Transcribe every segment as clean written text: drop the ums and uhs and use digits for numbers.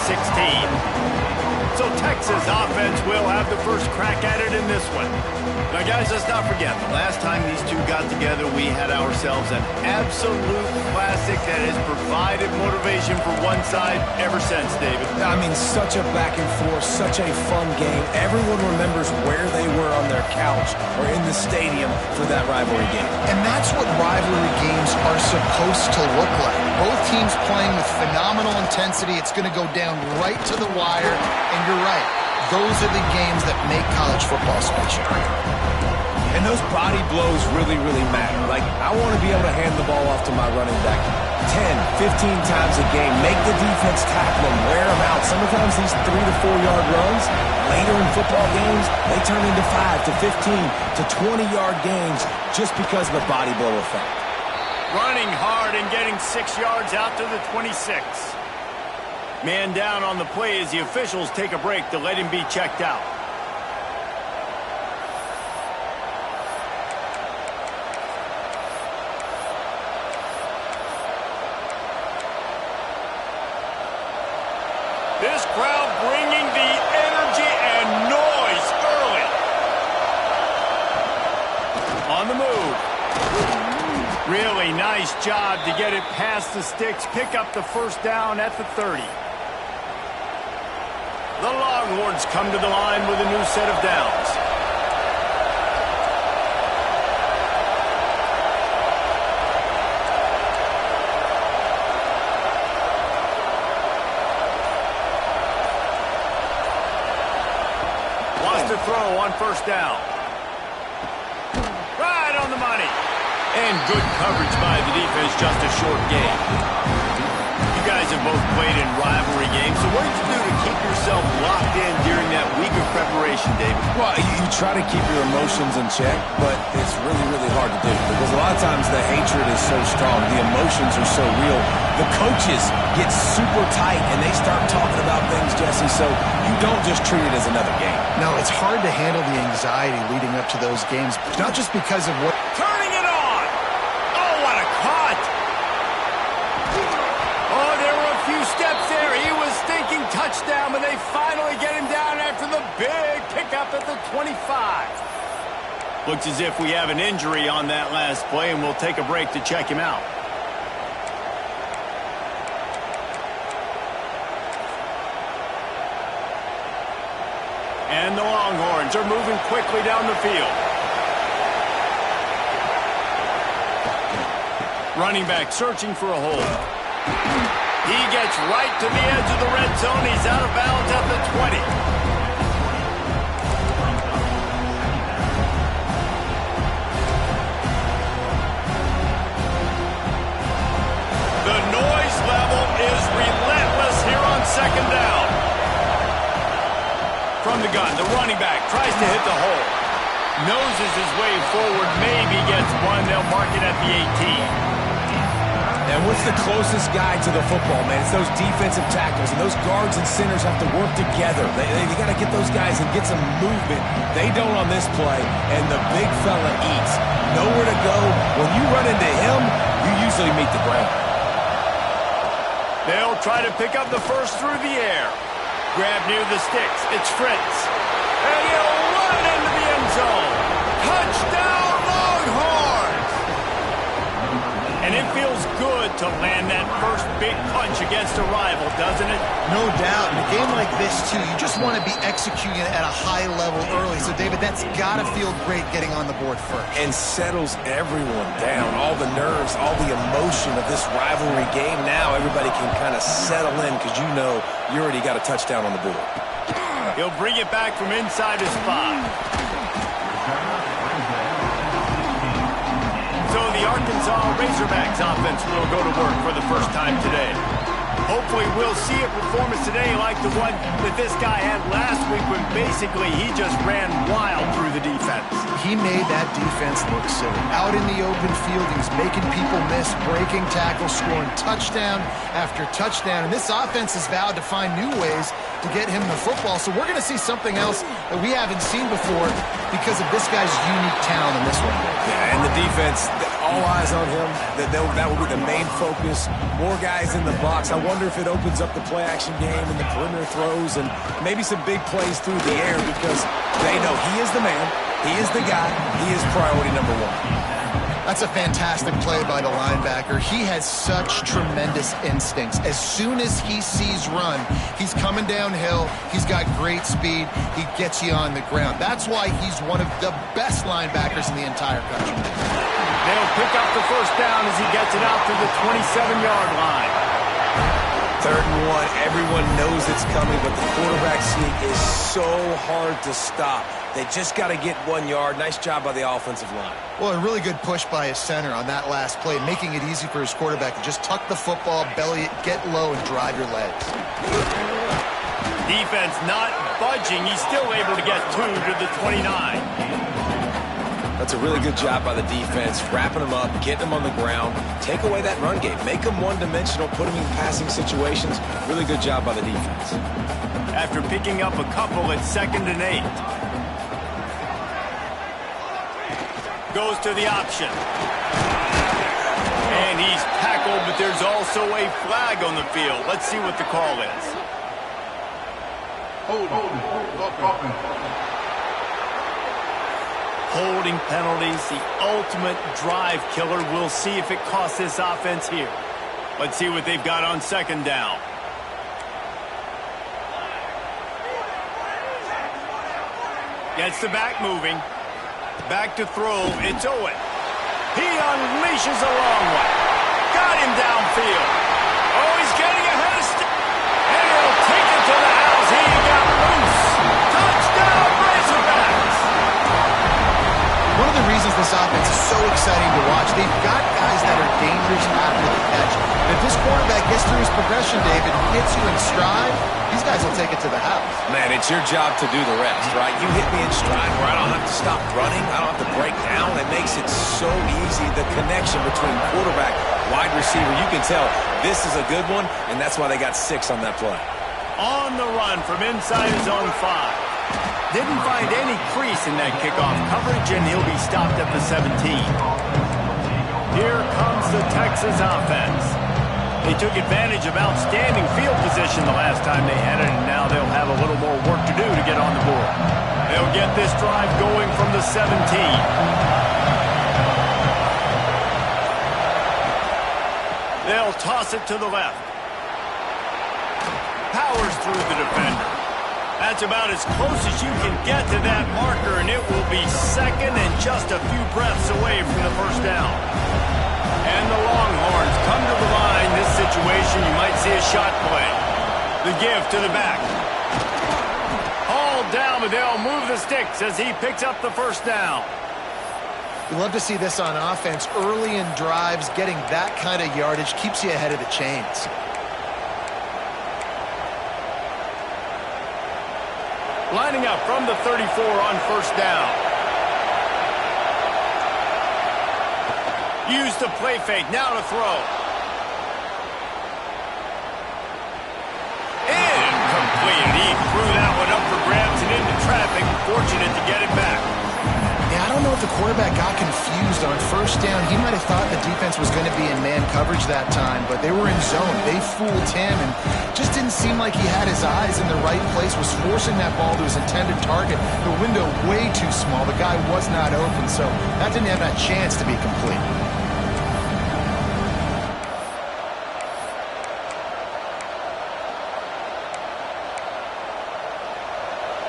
16. So Texas offense will have the first crack at it in this one. Now, guys, let's not forget, the last time these two got together, we had ourselves an absolute classic that has provided motivation for one side ever since, David. I mean, such a back and forth, such a fun game. Everyone remembers where they were on their couch or in the stadium for that rivalry game. And that's what rivalry games are supposed to look like. Both teams playing with phenomenal intensity. It's going to go down right to the wire. And you're right. Those are the games that make college football special. And those body blows really, really matter. Like, I want to be able to hand the ball off to my running back 10, 15 times a game. Make the defense tackle them, wear them out. Sometimes these 3 to 4 yard runs, later in football games, they turn into 5 to 15 to 20-yard gains just because of the body blow effect. Running hard and getting 6 yards out to the 26. Man down on the play as the officials take a break to let him be checked out. This crowd bringing the energy and noise early. On the move. Really nice job to get it past the sticks, pick up the first down at the 30. The Longhorns come to the line with a new set of downs. Wants to throw on first down. Right on the money. And good coverage by the defense, just a short game. You guys have both played in rivalry games, so what did you do to keep yourself locked in during that week of preparation, David? Well, you try to keep your emotions in check, but it's really, really hard to do because a lot of times the hatred is so strong, the emotions are so real. The coaches get super tight and they start talking about things, Jesse, so you don't just treat it as another game. No, it's hard to handle the anxiety leading up to those games, not just because of what... Turning it on! Oh, what a cut! Oh, there were a few steps there. He was thinking touchdown, but they finally get him down after the big pickup at the 25. Looks as if we have an injury on that last play, and we'll take a break to check him out. And the Longhorns are moving quickly down the field. Running back searching for a hole. He gets right to the edge of the red zone. He's out of bounds at the 20. The noise level is relentless here on second down. From the gun, the running back tries to hit the hole. Noses his way forward, maybe gets one. They'll mark it at the 18. And what's the closest guy to the football, man? It's those defensive tackles, and those guards and centers have to work together. They got to get those guys and get some movement. They don't on this play, and the big fella eats. Nowhere to go. When you run into him, you usually meet the ground. They'll try to pick up the first through the air. Grab near the sticks. It's Fritz. And he'll run into the end zone. Touchdown, Longhorns! And it feels good to land that first big punch against a rival, doesn't it? No doubt. In a game like this, too, you just want to be executing it at a high level early. So, David, that's got to feel great getting on the board first. And settles everyone down. All the nerves, all the emotion of this rivalry game. Now everybody can kind of settle in because you know you already got a touchdown on the board. He'll bring it back from inside his 5. So the Arkansas Razorbacks offense will go to work for the first time today. Hopefully we'll see a performance today like the one that this guy had last week when basically he just ran wild through the defense. He made that defense look silly. Out in the open field, he's making people miss, breaking tackles, scoring touchdown after touchdown. And this offense has vowed to find new ways to get him the football. So we're going to see something else that we haven't seen before because of this guy's unique talent in this one. Yeah, and the defense, all eyes on him. That will be the main focus. More guys in the box. I wonder if it opens up the play-action game and the perimeter throws and maybe some big plays through the air because they know he is the man, he is the guy, he is priority number one. That's a fantastic play by the linebacker. He has such tremendous instincts. As soon as he sees run, he's coming downhill. He's got great speed. He gets you on the ground. That's why he's one of the best linebackers in the entire country. They'll pick up the first down as he gets it out to the 27-yard line. 3rd and 1. Everyone knows it's coming, but the quarterback sneak is so hard to stop. They just got to get 1 yard. Nice job by the offensive line. Well, a really good push by his center on that last play, making it easy for his quarterback to just tuck the football, belly it, get low, and drive your legs. Defense not budging. He's still able to get 2 to the 29. That's a really good job by the defense, wrapping them up, getting them on the ground, take away that run game, make them one-dimensional, put them in passing situations. Really good job by the defense. After picking up a couple at 2nd and 8. Goes to the option. And he's tackled, but there's also a flag on the field. Let's see what the call is. Holding penalties, the ultimate drive killer. We'll see if it costs this offense here. Let's see what they've got on 2nd down. Gets the back moving. Back to throw. It's Owen. He unleashes a long one. Got him downfield. Oh, he's getting ahead of and he'll take it to the house. He got loose. Touchdown, Razorbacks. One of the reasons this offense is so exciting to watch, they've got guys that are dangerous after the catch. And if this quarterback gets through his progression, David, hits you in stride, these guys will take it to the house. Man, it's your job to do the rest, right? You hit me in stride where I don't have to stop running. I don't have to break down. It makes it so easy. The connection between quarterback, wide receiver, you can tell this is a good one, and that's why they got 6 on that play. On the run from inside his own 5. Didn't find any crease in that kickoff coverage, and he'll be stopped at the 17. Here comes the Texas offense. They took advantage of outstanding field position the last time they had it, and now they'll have a little more work to do to get on the board. They'll get this drive going from the 17. They'll toss it to the left. Powers through the defender. That's about as close as you can get to that marker, and it will be 2nd and just a few breaths away from the first down. And the Longhorns come to the line. This situation, you might see a shot play. The give to the back. Hauled down, but they'll move the sticks as he picks up the first down. You love to see this on offense. Early in drives, getting that kind of yardage keeps you ahead of the chains. Lining up from the 34 on first down. Use the play fake. Now to throw. Incomplete. He threw that one up for grabs and into traffic. Fortunate to get it back. Yeah, I don't know if the quarterback got confused on first down. He might have thought the defense was going to be in man coverage that time, but they were in zone. They fooled him and just didn't seem like he had his eyes in the right place, was forcing that ball to his intended target. The window way too small. The guy was not open, so that didn't have that chance to be complete.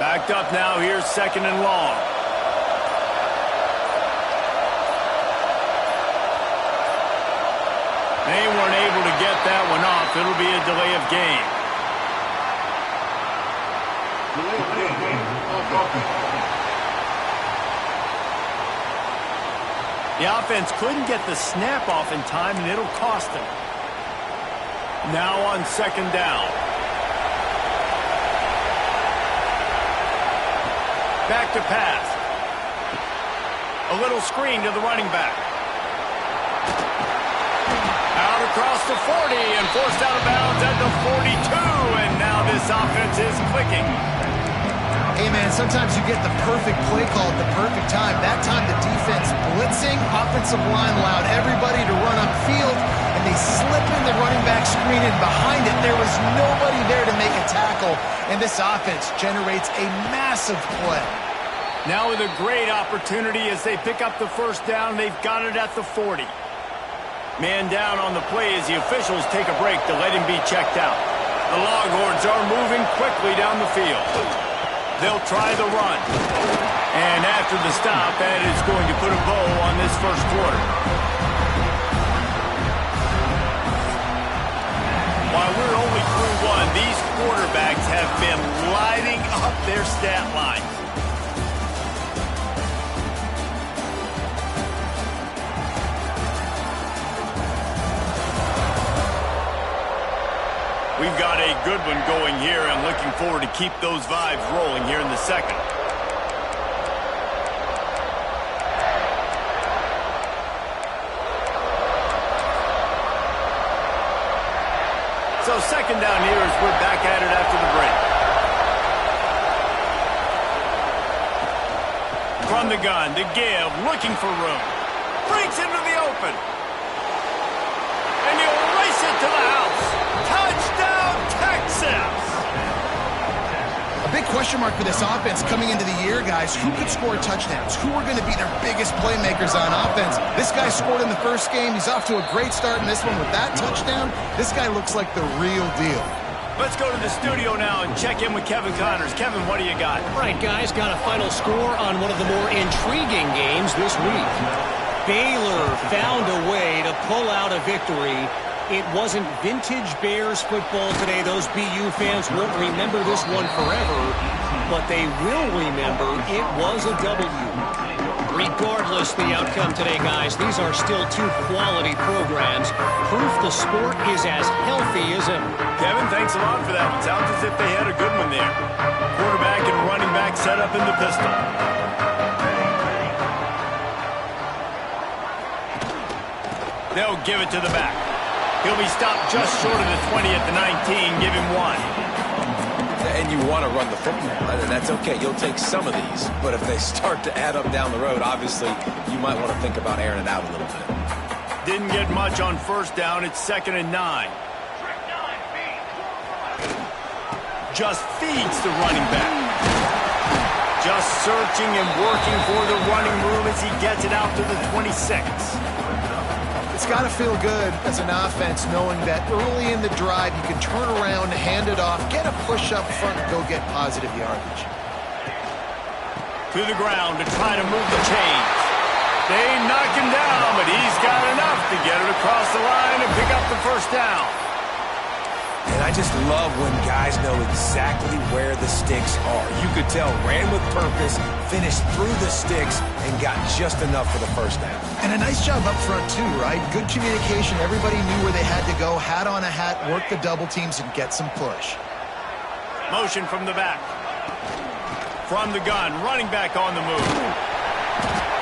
Backed up now. Here's 2nd and long. They weren't able to get that one off. It'll be a delay of game. The offense couldn't get the snap off in time, and it'll cost them. Now on 2nd down. Back to pass. A little screen to the running back. Out across the 40 and forced out of bounds at the 42. And now this offense is clicking. Hey, man, sometimes you get the perfect play call at the perfect time. That time the defense blitzing, offensive line allowed everybody to run upfield, and they slip in the running back screen, and behind it there was nobody there to make a tackle, and this offense generates a massive play. Now with a great opportunity as they pick up the first down, they've got it at the 40. Man down on the play as the officials take a break to let him be checked out. The Longhorns are moving quickly down the field. They'll try the run. And after the stop, that is going to put a bow on this first quarter. While we're only through one, these quarterbacks have been lighting up their stat line. We've got a good one going here and looking forward to keep those vibes rolling here in the second. So second down here as we're back at it after the break. From the gun, to give, looking for room. Breaks into the open. And he'll race it to the house. Touchdown, Texas! A big question mark for this offense coming into the year, guys. Who could score touchdowns? Who are going to be their biggest playmakers on offense? This guy scored in the first game. He's off to a great start in this one with that touchdown. This guy looks like the real deal. Let's go to the studio now and check in with Kevin Connors. Kevin, what do you got? All right, guys, got a final score on one of the more intriguing games this week. Baylor found a way to pull out a victory. It wasn't vintage Bears football today. Those BU fans won't remember this one forever, but they will remember it was a W. Regardless the outcome today, guys, these are still two quality programs. Proof the sport is as healthy as ever. Kevin, thanks a lot for that. It sounds as if they had a good one there. Quarterback and running back set up in the pistol. They'll give it to the back. He'll be stopped just short of the 20 at the 19. Give him one. And you want to run the football. That's okay. You'll take some of these. But if they start to add up down the road, obviously, you might want to think about airing it out a little bit. Didn't get much on first down. It's 2nd and 9. Just feeds the running back. Just searching and working for the running room as he gets it out to the 26. It's got to feel good as an offense knowing that early in the drive you can turn around, hand it off, get a push up front, and go get positive yardage. To the ground to try to move the chains. They knock him down, but he's got enough to get it across the line and pick up the first down. And I just love when guys know exactly where the sticks are. You could tell ran with purpose, finished through the sticks, and got just enough for the first down. And a nice job up front too, right? Good communication. Everybody knew where they had to go. Hat on a hat, work the double teams, and get some push. Motion from the back. From the gun, running back on the move.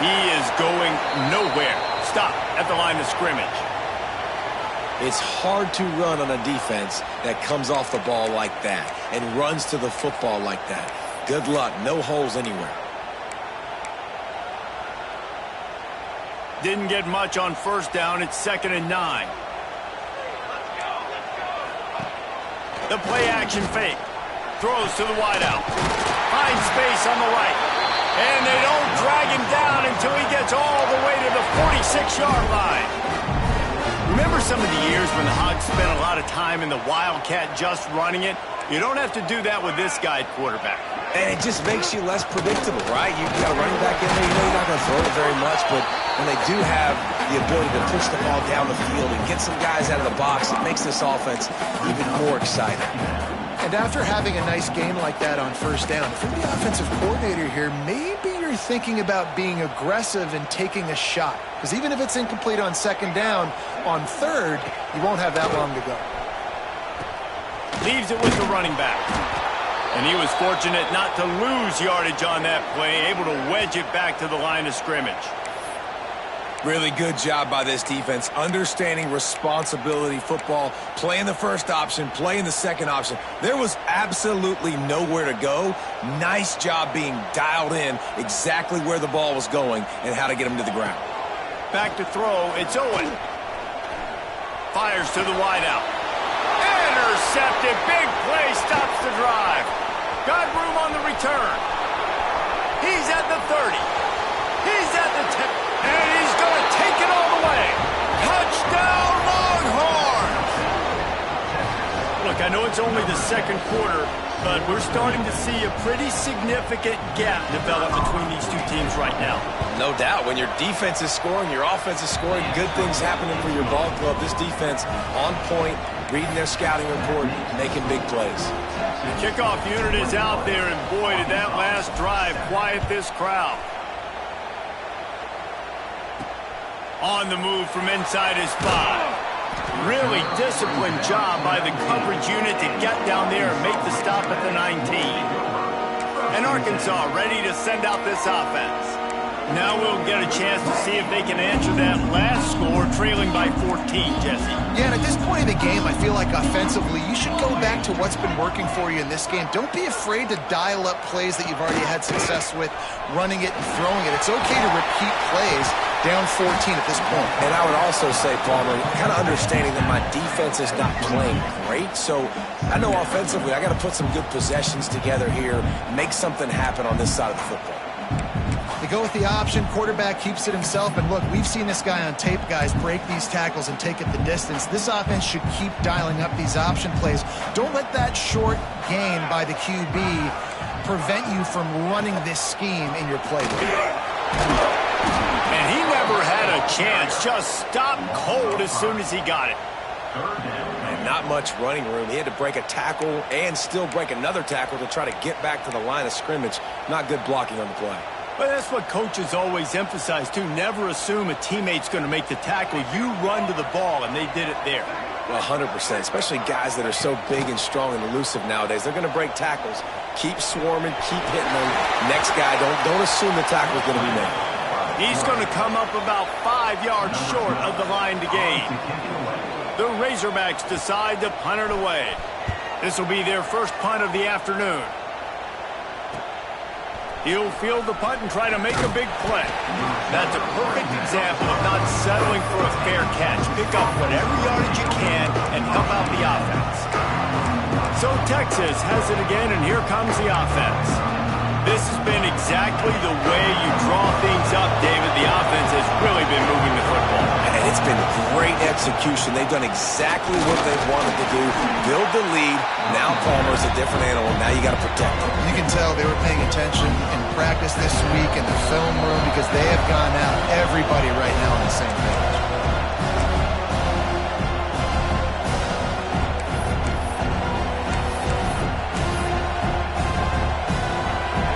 He is going nowhere. Stop at the line of scrimmage. It's hard to run on a defense that comes off the ball like that and runs to the football like that. Good luck. No holes anywhere. Didn't get much on first down. It's 2nd and 9. The play action fake. Throws to the wideout. Finds space on the right. And they don't drag him down until he gets all the way to the 46-yard line. Remember some of the years when the Hogs spent a lot of time in the Wildcat just running it? You don't have to do that with this guy at quarterback. And it just makes you less predictable, right? You've got a running back in there. You know you're not going to throw it very much, but when they do have the ability to push the ball down the field and get some guys out of the box, it makes this offense even more exciting. And after having a nice game like that on first down, if you're the offensive coordinator here, maybe you're thinking about being aggressive and taking a shot. Because even if it's incomplete on second down, on third, you won't have that long to go. Leaves it with the running back. And he was fortunate not to lose yardage on that play, able to wedge it back to the line of scrimmage. Really good job by this defense, understanding responsibility football, playing the first option, playing the second option. There was absolutely nowhere to go. Nice job being dialed in exactly where the ball was going and how to get him to the ground. Back to throw, it's Owen. Fires to the wideout. Intercepted, big play, stops the drive. Got room on the return. He's at the 30. He's at the 10. And he's going to take it all the way. Touchdown, Longhorns! Look, I know it's only the second quarter, but we're starting to see a pretty significant gap develop between these two teams right now. No doubt. When your defense is scoring, your offense is scoring, good things happening for your ball club. This defense on point, reading their scouting report, making big plays. The kickoff unit is out there, and boy, did that last drive quiet this crowd. On the move from inside his 5. Really disciplined job by the coverage unit to get down there and make the stop at the 19. And Arkansas ready to send out this offense. Now we'll get a chance to see if they can answer that last score, trailing by 14, Jesse. Yeah, and at this point in the game, I feel like offensively, you should go back to what's been working for you in this game. Don't be afraid to dial up plays that you've already had success with, running it and throwing it. It's okay to repeat plays down 14 at this point. And I would also say, Palmer, kind of understanding that my defense is not playing great, so I know offensively I got to put some good possessions together here, make something happen on this side of the football. They go with the option, quarterback keeps it himself, and look, we've seen this guy on tape, guys, break these tackles and take it the distance. This offense should keep dialing up these option plays. Don't let that short gain by the QB prevent you from running this scheme in your playbook. And he never had a chance, just stopped cold as soon as he got it. And not much running room. He had to break a tackle and still break another tackle to try to get back to the line of scrimmage. Not good blocking on the play. But that's what coaches always emphasize, too. Never assume a teammate's going to make the tackle. You run to the ball, and they did it there. Well, 100%, especially guys that are so big and strong and elusive nowadays. They're going to break tackles. Keep swarming, keep hitting them. Next guy, don't assume the tackle's going to be made. He's going to come up about 5 yards short of the line to gain. The Razorbacks decide to punt it away. This will be their first punt of the afternoon. He'll field the punt and try to make a big play. That's a perfect example of not settling for a fair catch. Pick up whatever yardage you can and help out the offense. So Texas has it again, and here comes the offense. This has been exactly the way you draw things up, David. The offense has really been moving the football. And it's been great execution. They've done exactly what they've wanted to do. Build the lead. Now Palmer's a different animal. Now you got to protect him. You can tell they were paying attention in practice this week in the film room because they have gone out, everybody right now on the same page.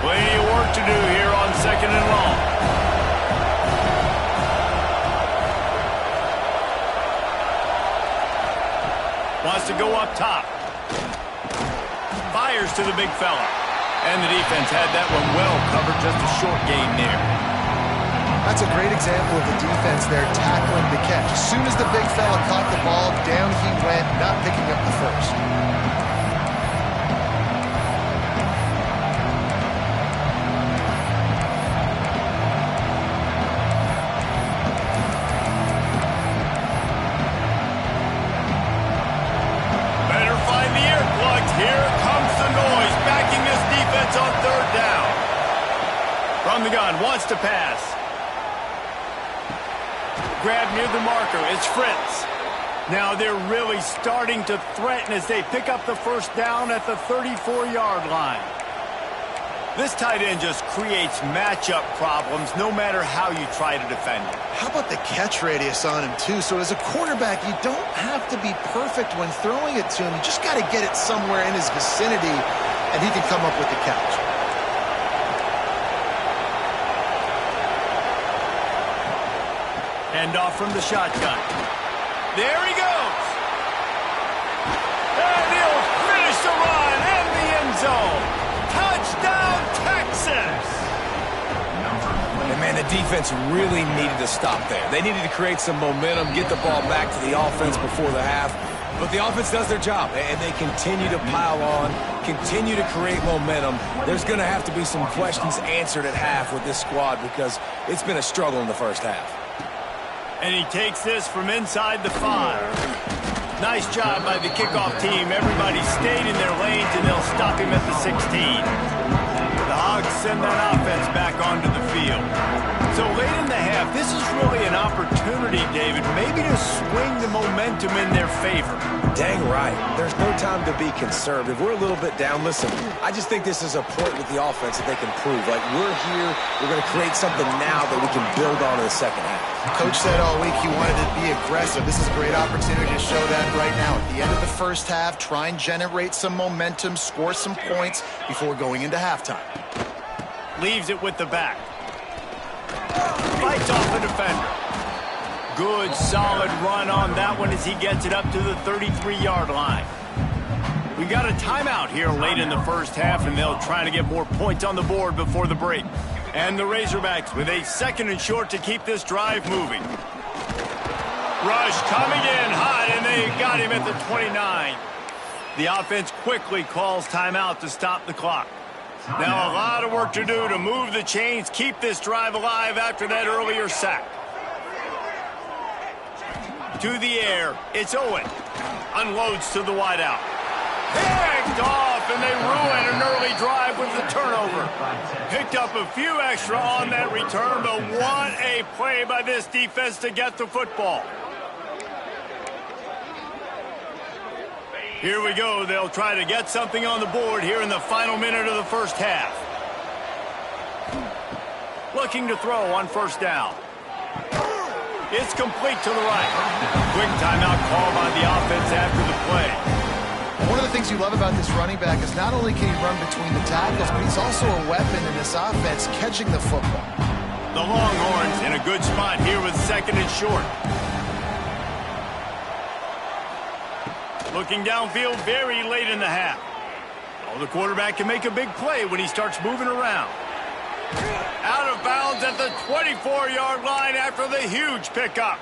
Plenty of work to do here on 2nd and long. Wants to go up top. Fires to the big fella. And the defense had that one well covered, just a short gain there. That's a great example of the defense there tackling the catch. As soon as the big fella caught the ball, down he went, not picking up the first. Here comes the noise, backing this defense on 3rd down. From the gun, wants to pass. Grab near the marker, it's Fritz. Now they're really starting to threaten as they pick up the first down at the 34-yard line. This tight end just creates matchup problems no matter how you try to defend him. How about the catch radius on him, too? So as a quarterback, you don't have to be perfect when throwing it to him. You just got to get it somewhere in his vicinity, and he can come up with the catch. Hand off from the shotgun. There he goes. And he'll finish the run in the end zone. Touchdown, Texas! And man, the defense defense really needed to stop there. They needed to create some momentum, get the ball back to the offense before the half. But the offense does their job, and they continue to pile on, continue to create momentum. There's going to have to be some questions answered at half with this squad because it's been a struggle in the first half. And he takes this from inside the 5. Nice job by the kickoff team. Everybody stayed in their lanes, and they'll stop him at the 16. The Hogs send that offense back onto the field. So late in the half, this is really an opportunity, David, maybe to swing the momentum in their favor. Dang right. There's no time to be conservative. We're a little bit down. Listen, I just think this is a point with the offense that they can prove. Like, we're here, we're going to create something now that we can build on in the second half. Coach said all week he wanted to be aggressive. This is a great opportunity to show that right now. At the end of the first half, try and generate some momentum, score some points before going into halftime. Leaves it with the back. Fights off the defender. Good, solid run on that one as he gets it up to the 33-yard line. We got a timeout here late in the first half, and they'll try to get more points on the board before the break. And the Razorbacks with a 2nd and short to keep this drive moving. Rush coming in hot, and they got him at the 29. The offense quickly calls timeout to stop the clock. Now a lot of work to do to move the chains, keep this drive alive after that earlier sack. To the air, it's Owen. Unloads to the wideout. Picked off, and they ruin an early drive with the turnover. Picked up a few extra on that return, but what a play by this defense to get the football. Here we go. They'll try to get something on the board here in the final minute of the first half. Looking to throw on first down. It's complete to the right. Quick timeout call by the offense after the play. One of the things you love about this running back is not only can he run between the tackles, but he's also a weapon in this offense catching the football. The Longhorns in a good spot here with 2nd and short. Looking downfield very late in the half. Oh, the quarterback can make a big play when he starts moving around. Out of bounds at the 24-yard line after the huge pickup.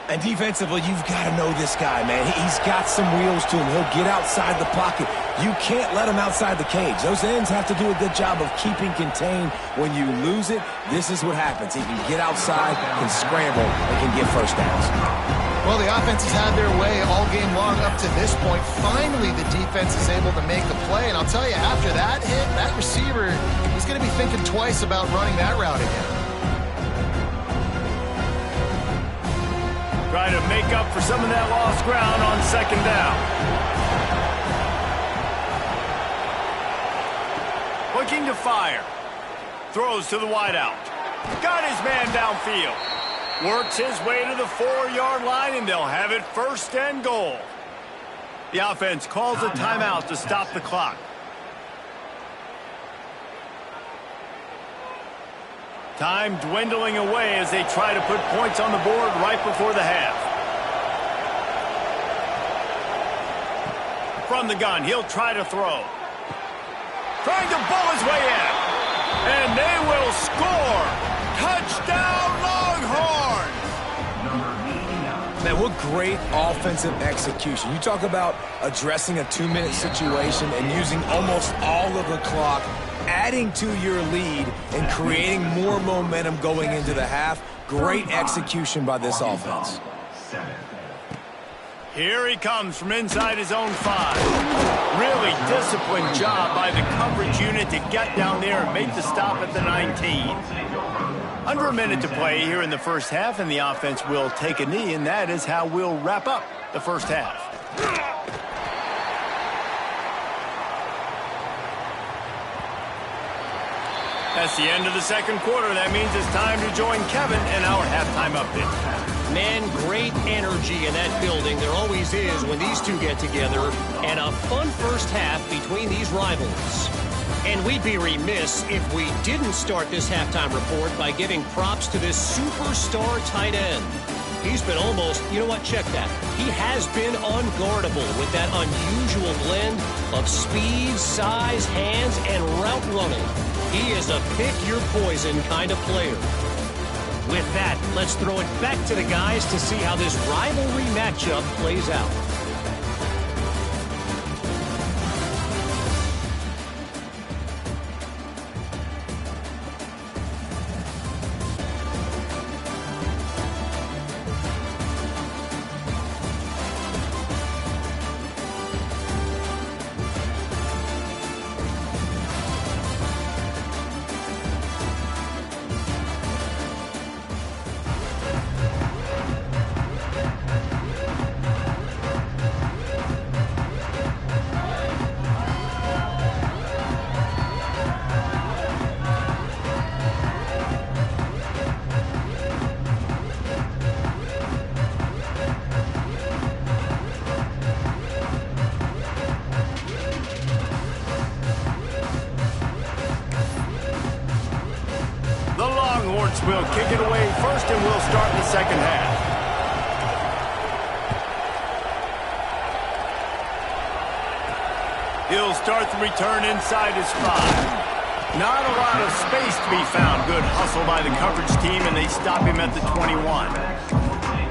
And defensively, you've got to know this guy, man. He's got some wheels to him. He'll get outside the pocket. You can't let him outside the cage. Those ends have to do a good job of keeping contained. When you lose it, this is what happens. He can get outside, can scramble, and can get first downs. Well, the offense has had their way all game long up to this point. Finally, the defense is able to make the play. And I'll tell you, after that hit, that receiver, he's going to be thinking twice about running that route again. Try to make up for some of that lost ground on 2nd down. Looking to fire. Throws to the wideout. Got his man downfield. Works his way to the 4-yard line, and they'll have it 1st and goal. The offense calls a timeout to stop the clock. Time dwindling away as they try to put points on the board right before the half. From the gun, he'll try to throw. Trying to bowl his way in. And they will score. Touchdown, Longhorns! Man, what great offensive execution. You talk about addressing a 2-minute situation and using almost all of the clock, adding to your lead and creating more momentum going into the half. Great execution by this offense. Here he comes from inside his own 5. Really disciplined job by the coverage unit to get down there and make the stop at the 19. Under a minute to play here in the first half, and the offense will take a knee, and that is how we'll wrap up the first half. That's the end of the second quarter. That means it's time to join Kevin in our halftime update. Man, great energy in that building. There always is when these two get together. And a fun first half between these rivals. And we'd be remiss if we didn't start this halftime report by giving props to this superstar tight end. He's been almost, you know what, check that. He has been unguardable with that unusual blend of speed, size, hands, and route running. He is a pick-your-poison kind of player. With that, let's throw it back to the guys to see how this rivalry matchup plays out. Will kick it away first, and we'll start the second half. He'll start the return inside his 5. Not a lot of space to be found. Good hustle by the coverage team, and they stop him at the 21.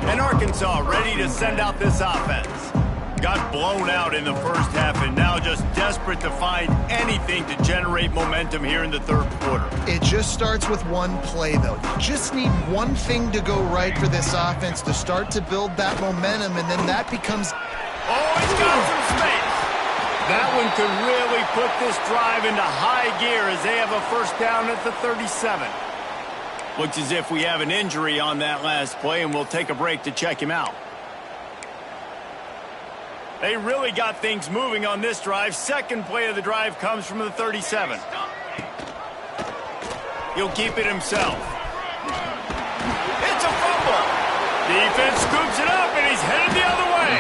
And Arkansas ready to send out this offense. Got blown out in the first half and now just desperate to find anything to generate momentum here in the third quarter. It just starts with one play, though. You just need one thing to go right for this offense to start to build that momentum, and then that becomes... Oh, he's got some space. That one could really put this drive into high gear as they have a first down at the 37. Looks as if we have an injury on that last play, and we'll take a break to check him out. They really got things moving on this drive. Second play of the drive comes from the 37. He'll keep it himself. It's a fumble. Defense scoops it up, and he's headed the other way.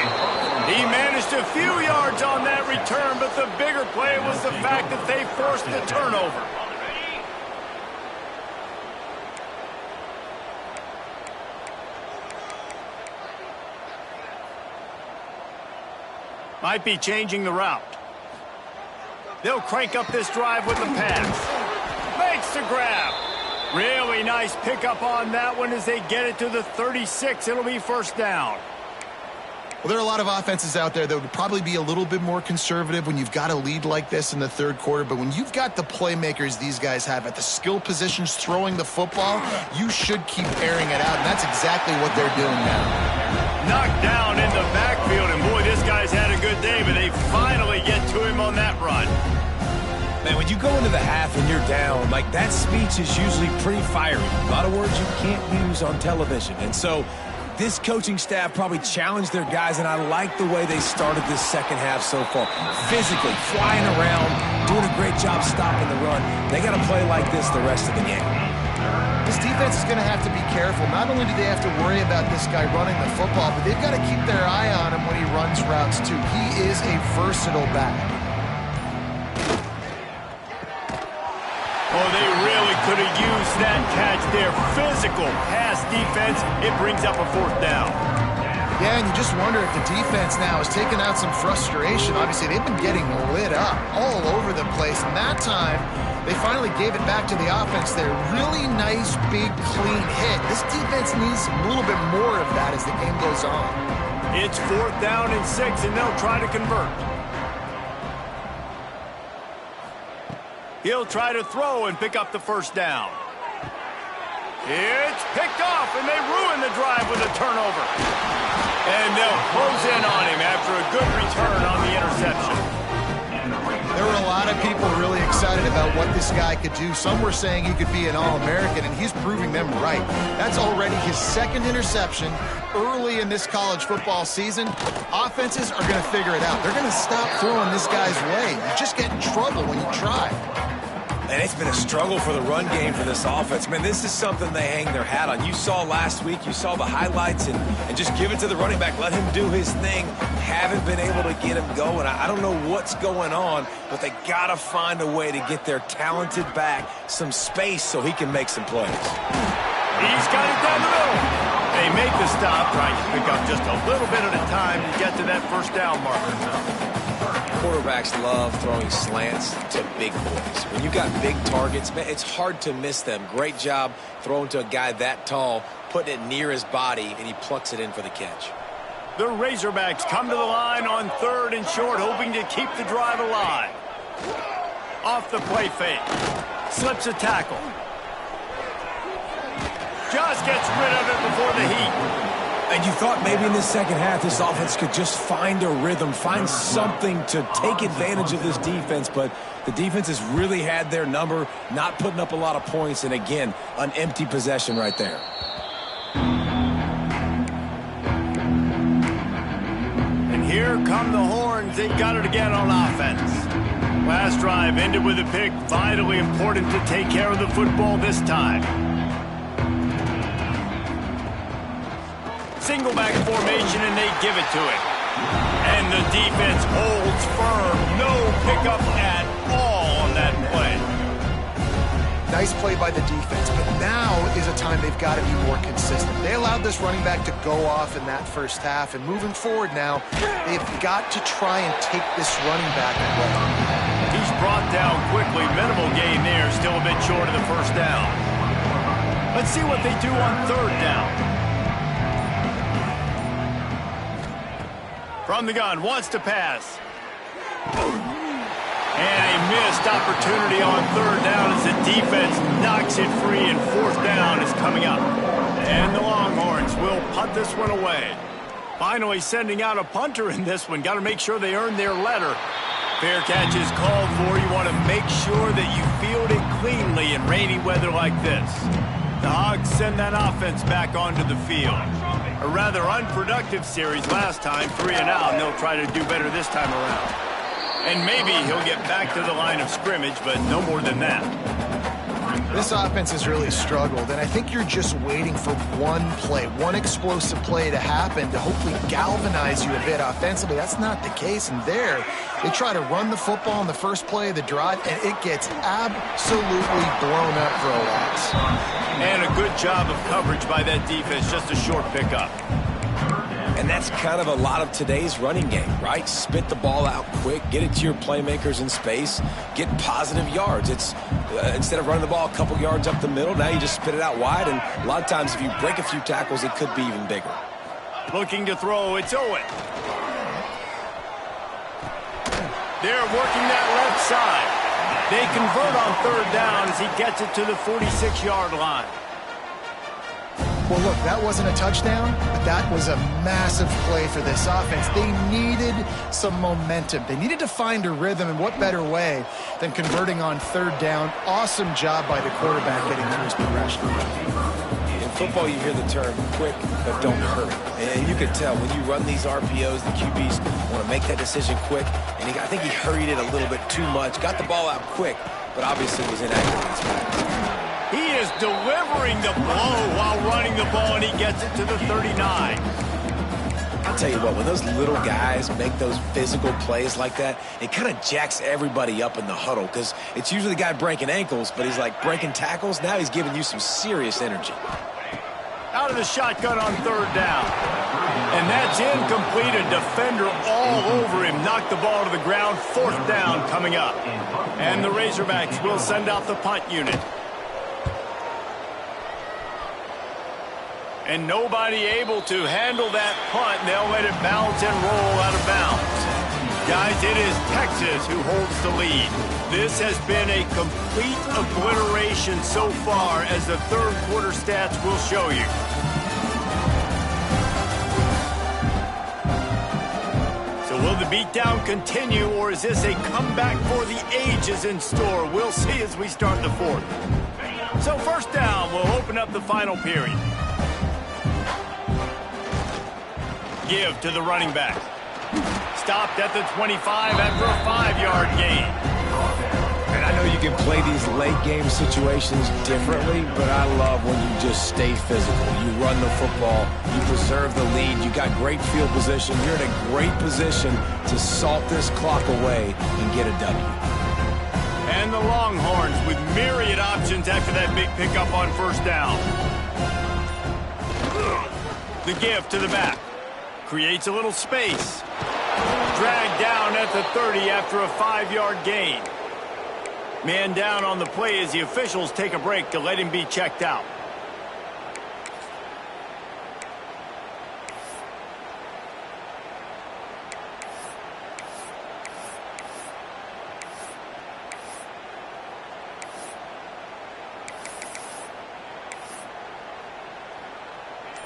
He managed a few yards on that return, but the bigger play was the fact that they forced the turnover. Might be changing the route. They'll crank up this drive with the pass. Makes the grab. Really nice pickup on that one as they get it to the 36. It'll be first down. Well, there are a lot of offenses out there that would probably be a little bit more conservative when you've got a lead like this in the third quarter. But when you've got the playmakers these guys have at the skill positions throwing the football, you should keep airing it out. And that's exactly what they're doing now. Knocked down in the backfield, and boy, this guy's had a good day, but they finally get to him on that run. Man, when you go into the half and you're down, like, that speech is usually pretty fiery. A lot of words you can't use on television. And so this coaching staff probably challenged their guys, and I like the way they started this second half so far. Physically, flying around, doing a great job stopping the run. They got to play like this the rest of the game. This defense is going to have to be careful. Not only do they have to worry about this guy running the football, but they've got to keep their eye on him when he runs routes, too. He is a versatile back. Oh, they really could have used that catch there. Physical pass defense. It brings up a fourth down. Yeah, and you just wonder if the defense now has taken out some frustration. Obviously, they've been getting lit up all over the place. And that time, they finally gave it back to the offense there. Really nice, big, clean hit. This defense needs a little bit more of that as the game goes on. It's fourth down and 6, and they'll try to convert. He'll try to throw and pick up the first down. It's picked off, and they ruin the drive with a turnover. And they'll close in on him after a good return on the interception. There were a lot of people really excited about what this guy could do. Some were saying he could be an All-American, and he's proving them right. That's already his second interception early in this college football season. Offenses are going to figure it out. They're going to stop throwing this guy's way. You just get in trouble when you try. And it's been a struggle for the run game for this offense. Man, this is something they hang their hat on. You saw last week, you saw the highlights, and just give it to the running back. Let him do his thing. Haven't been able to get him going. I don't know what's going on, but they got to find a way to get their talented back some space so he can make some plays. He's got it down the middle. They make the stop, trying to pick up just a little bit at a time to get to that first down marker zone. Quarterbacks love throwing slants to big boys. When you've got big targets, man, it's hard to miss them. Great job throwing to a guy that tall, putting it near his body, and he plucks it in for the catch. The Razorbacks come to the line on 3rd and short, hoping to keep the drive alive. Off the play fake. Slips a tackle. Just gets rid of it before the heat. And you thought maybe in this second half this offense could just find a rhythm, find something to take advantage of this defense, but the defense has really had their number, not putting up a lot of points, and again, an empty possession right there. And here come the horns. They've got it again on offense. Last drive ended with a pick. Vitally important to take care of the football this time. Single back formation, and they give it to it. And the defense holds firm. No pickup at all on that play. Nice play by the defense, but now is a time they've got to be more consistent. They allowed this running back to go off in that first half, and moving forward now, they've got to try and take this running back away. He's brought down quickly. Minimal gain there, still a bit short of the first down. Let's see what they do on 3rd down. From the gun, wants to pass. And a missed opportunity on 3rd down as the defense knocks it free, and 4th down is coming up. And the Longhorns will punt this one away. Finally sending out a punter in this one. Got to make sure they earn their letter. Fair catch is called for. You want to make sure that you field it cleanly in rainy weather like this. The Hogs send that offense back onto the field. A rather unproductive series last time, 3 and out, and they'll try to do better this time around. And maybe he'll get back to the line of scrimmage, but no more than that. This offense has really struggled, and I think you're just waiting for one play, one explosive play to happen to hopefully galvanize you a bit offensively. That's not the case, and there, they try to run the football in the first play of the drive, and it gets absolutely blown up for a loss. And a good job of coverage by that defense, just a short pickup. And that's kind of a lot of today's running game, right? Spit the ball out quick, get it to your playmakers in space, get positive yards. It's instead of running the ball a couple yards up the middle, now you just spit it out wide, and a lot of times if you break a few tackles, it could be even bigger. Looking to throw, it's Owen. They're working that left side. They convert on 3rd down as he gets it to the 46-yard line. Well, look, that wasn't a touchdown, but that was a massive play for this offense. They needed some momentum. They needed to find a rhythm, and what better way than converting on 3rd down. Awesome job by the quarterback getting through his progression. In football, you hear the term quick, but don't hurry. And you can tell when you run these RPOs, the QBs want to make that decision quick, and I think he hurried it a little bit too much, got the ball out quick, but obviously was inaccurate. He is delivering the blow while running the ball, and he gets it to the 39. I'll tell you what, when those little guys make those physical plays like that, it kind of jacks everybody up in the huddle because it's usually the guy breaking ankles, but he's like breaking tackles. Now he's giving you some serious energy. Out of the shotgun on 3rd down. And that's incomplete. A defender all over him. Knocked the ball to the ground. 4th down coming up. And the Razorbacks will send out the punt unit. And nobody able to handle that punt. They'll let it bounce and roll out of bounds. Guys, it is Texas who holds the lead. This has been a complete obliteration so far, as the 3rd quarter stats will show you. So will the beatdown continue, or is this a comeback for the ages in store? We'll see as we start the 4th. So 1st down will open up the final period. Give to the running back. Stopped at the 25 after a 5-yard gain. And I know you can play these late game situations differently, but I love when you just stay physical. You run the football, you preserve the lead, you got great field position, you're in a great position to salt this clock away and get a W. And the Longhorns with myriad options after that big pickup on 1st down. The give to the back. Creates a little space. Dragged down at the 30 after a 5-yard gain. Man down on the play as the officials take a break to let him be checked out.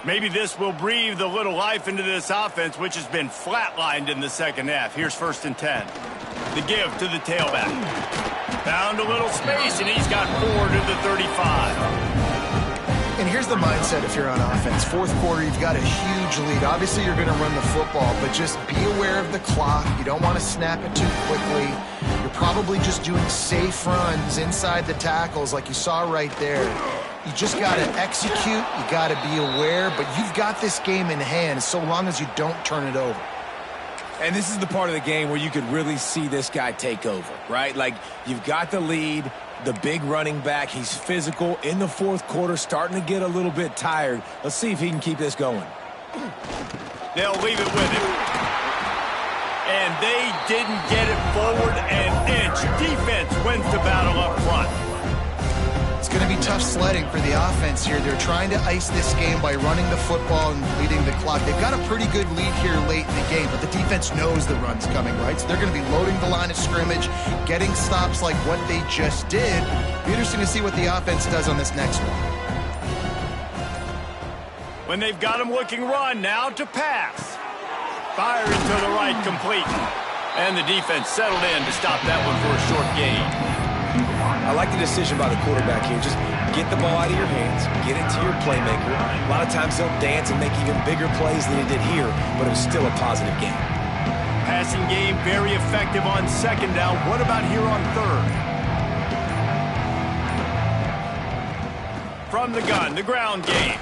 Maybe this will breathe a little life into this offense, which has been flatlined in the second half. Here's 1st and 10. The give to the tailback. Found a little space, and he's got 4 to the 35. And here's the mindset if you're on offense. 4th quarter, you've got a huge lead. Obviously, you're going to run the football, but just be aware of the clock. You don't want to snap it too quickly. You're probably just doing safe runs inside the tackles like you saw right there. You just got to execute. You got to be aware, but you've got this game in hand so long as you don't turn it over. And this is the part of the game where you could really see this guy take over, right? Like, you've got the lead, the big running back. He's physical in the 4th quarter, starting to get a little bit tired. Let's see if he can keep this going. They'll leave it with him. And they didn't get it forward an inch. Defense wins the battle up front. It's going to be tough sledding for the offense here. They're trying to ice this game by running the football and leading the clock. They've got a pretty good lead here late in the game, but the defense knows the run's coming, right? So they're going to be loading the line of scrimmage, getting stops like what they just did. Be interesting to see what the offense does on this next one. When they've got him looking run, now to pass. Fire into the right, complete. And the defense settled in to stop that one for a short gain. I like the decision by the quarterback here. Just get the ball out of your hands, get it to your playmaker. A lot of times he'll dance and make even bigger plays than he did here, but it was still a positive game. Passing game very effective on 2nd down. What about here on 3rd? From the gun, the ground game.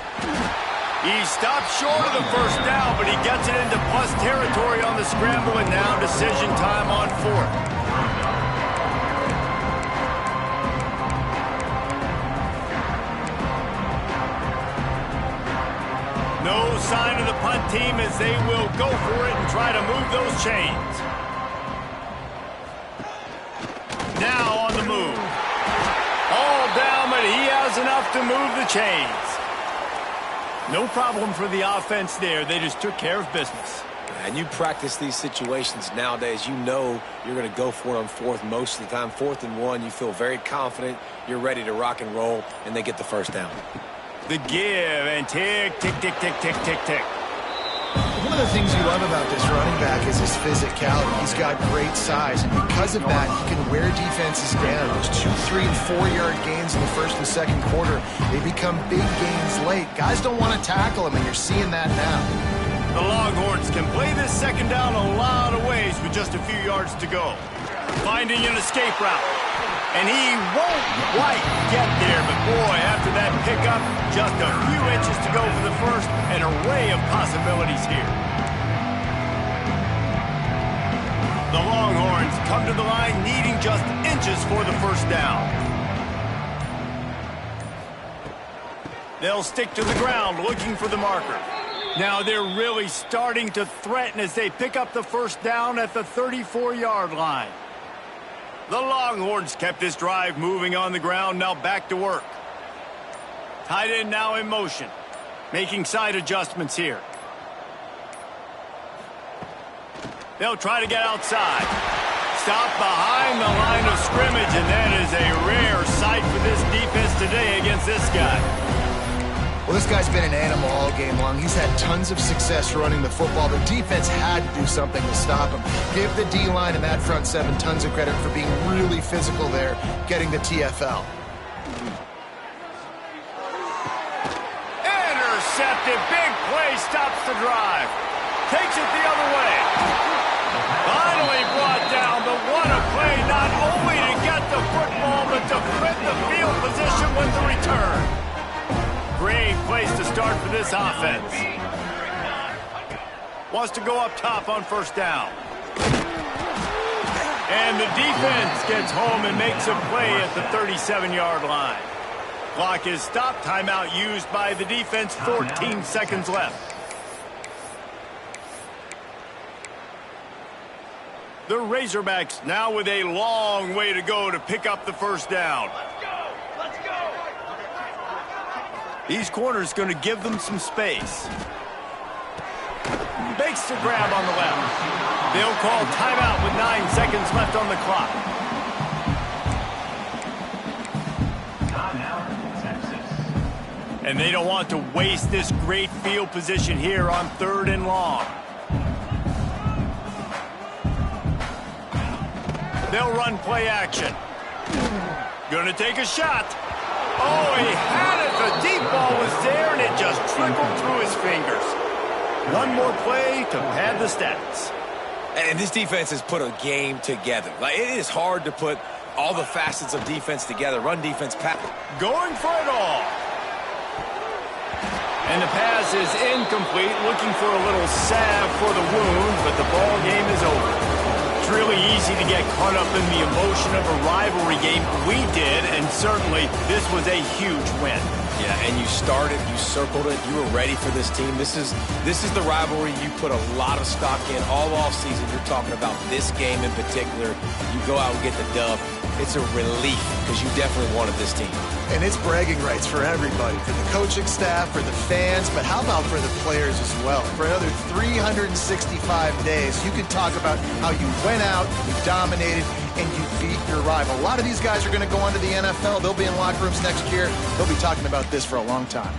He stopped short of the 1st down, but he gets it into plus territory on the scramble, and now decision time on 4th. No sign of the punt team as they will go for it and try to move those chains. Now on the move. All down, but he has enough to move the chains. No problem for the offense there. They just took care of business. And you practice these situations nowadays. You know you're going to go for it on 4th most of the time. 4th and 1, you feel very confident. You're ready to rock and roll, and they get the 1st down. The give, and tick, tick, tick, tick, tick, tick, tick. One of the things you love about this running back is his physicality. He's got great size, and because of that, he can wear defenses down. Those 2, 3, and 4-yard gains in the 1st and 2nd quarter, they become big gains late. Guys don't want to tackle him, and you're seeing that now. The Longhorns can play this 2nd down a lot of ways with just a few yards to go. Finding an escape route. And he won't quite get there, but boy, after that pickup, just a few inches to go for the 1st, an array of possibilities here. The Longhorns come to the line needing just inches for the 1st down. They'll stick to the ground looking for the marker. Now they're really starting to threaten as they pick up the 1st down at the 34-yard line. The Longhorns kept this drive moving on the ground, now back to work. Tight end now in motion, making side adjustments here. They'll try to get outside. Stop behind the line of scrimmage, and that is a rare sight for this defense today against this guy. Well, this guy's been an animal all game long. He's had tons of success running the football. The defense had to do something to stop him. Give the D-line and that front 7 tons of credit for being really physical there, getting the TFL. Intercepted. Big play stops the drive. Takes it the other way. Finally brought down, but what a play, not only to get the football, but to fit the field position with the return. Great place to start for this offense. Wants to go up top on 1st down. And the defense gets home and makes a play at the 37-yard line. Clock is stopped. Timeout used by the defense. 14 seconds left. The Razorbacks now with a long way to go to pick up the first down. Let's go! These corners going to give them some space. Makes the grab on the left. They'll call timeout with 9 seconds left on the clock. And they don't want to waste this great field position here on 3rd and long. They'll run play action. Gonna take a shot. Oh, he had it. The deep ball was there, and it just trickled through his fingers. One more play to pad the stats. And this defense has put a game together. Like, it is hard to put all the facets of defense together. Run defense, pass. Going for it all. And the pass is incomplete, looking for a little salve for the wound, but the ball game is over. It's really easy to get caught up in the emotion of a rivalry game. We did, and certainly this was a huge win. Yeah, and you started, you circled it, you were ready for this team. This is the rivalry you put a lot of stock in all offseason. You're talking about this game in particular. You go out and get the dub. It's a relief because you definitely wanted this team. And it's bragging rights for everybody, for the coaching staff, for the fans, but how about for the players as well? For another 365 days, you can talk about how you went out, you dominated, and you beat your rival. A lot of these guys are going to go on to the NFL. They'll be in locker rooms next year. They'll be talking about this for a long time.